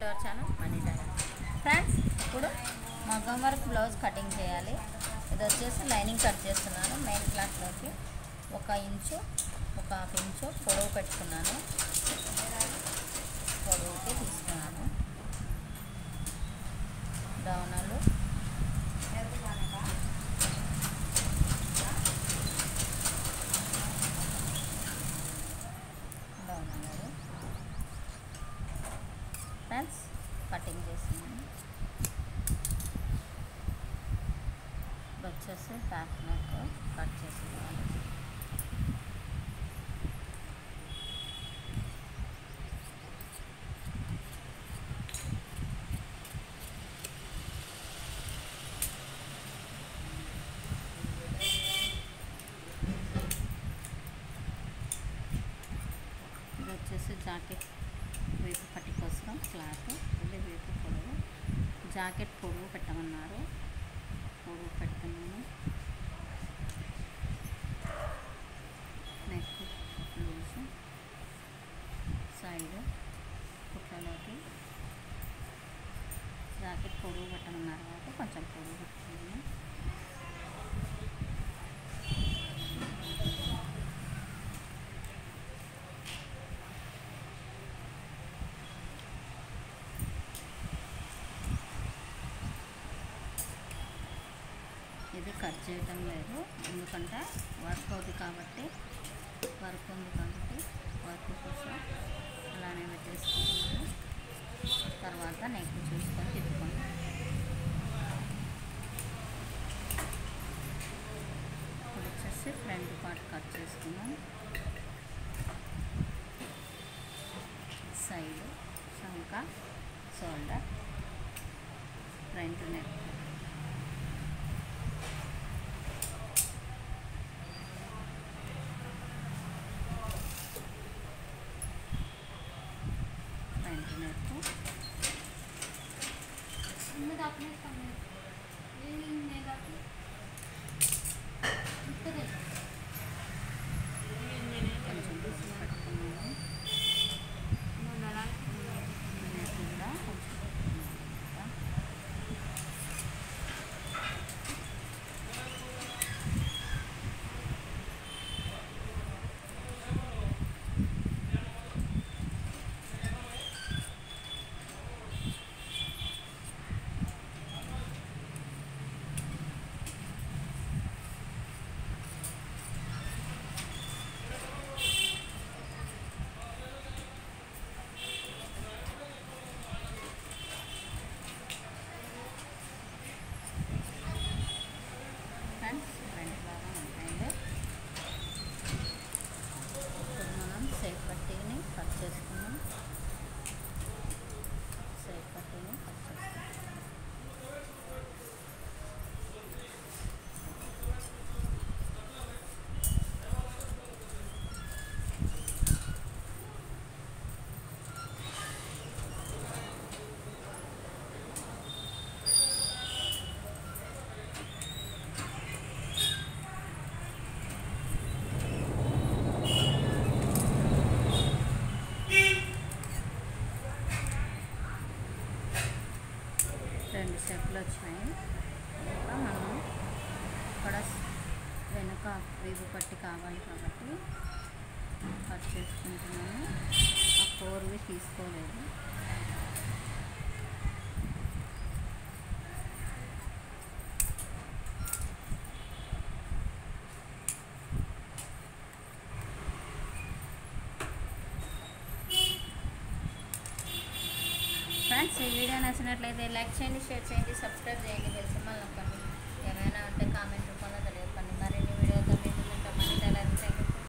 Channel money channel friends, ఇప్పుడు మగ్గం work blouse cutting చేయాలి. ఇది వచ్చేసి లైనింగ్ కట్ చేస్తున్నాను. మెయిన్ క్లాత్లోకి 1 ఇంచు 1/2 ఇంచు పొడవు పెట్టుకున్నాను. పొడవుకి తీసుకున్నాను. డౌనలు ఫ్రెండ్స్ కటింగ్ చేస్తున్నాను. వచ్చేసి బ్యాక్ నెక్ కట్ చేసుకోవాలి. ఇది వచ్చేసి జాకెట్ వేపు పట్టి కోసం క్లాత్. ఇది వేపు పొడవు, జాకెట్ పొడవు పెట్టమన్నారు. పొడవు పెడుతున్నాను. నెక్ లూజు, సైడ్ కుట్లలోకి జాకెట్ పొడవు పెట్టమన్నారు కాబట్టి కొంచెం పొడవు పెట్టుకున్నాను. ఇది కట్ చేయటం లేదు, ఎందుకంటే వర్క్ ఉంది కాబట్టి వర్క్ కోసం అలానే పెట్టేసుకుంటున్నాను. తర్వాత నెక్ చూసుకొని తిప్పుకోండి. ఇప్పుడు వచ్చేసి ఫ్రంట్ పార్ట్ కట్ చేసుకున్నాం. సైడ్ శంక, షోల్డర్, ఫ్రంట్ నెక్. రెండు షేప్లు వచ్చాయి. ఇంకా మనం ఇక్కడ వెనుక వీపు పట్టి కావాలి కాబట్టి కట్ చేసుకుంటున్నాను. ఆ 4వి తీసుకోలేదు. ఫ్రెండ్స్, ఈ వీడియో నచ్చినట్లయితే లైక్ చేయండి, షేర్ చేయండి, సబ్స్క్రైబ్ చేయండి, బెల్ సింబల్ నొక్కండి. ఏమైనా ఉంటే కామెంట్ రూపంలో తెలియపండి. మరి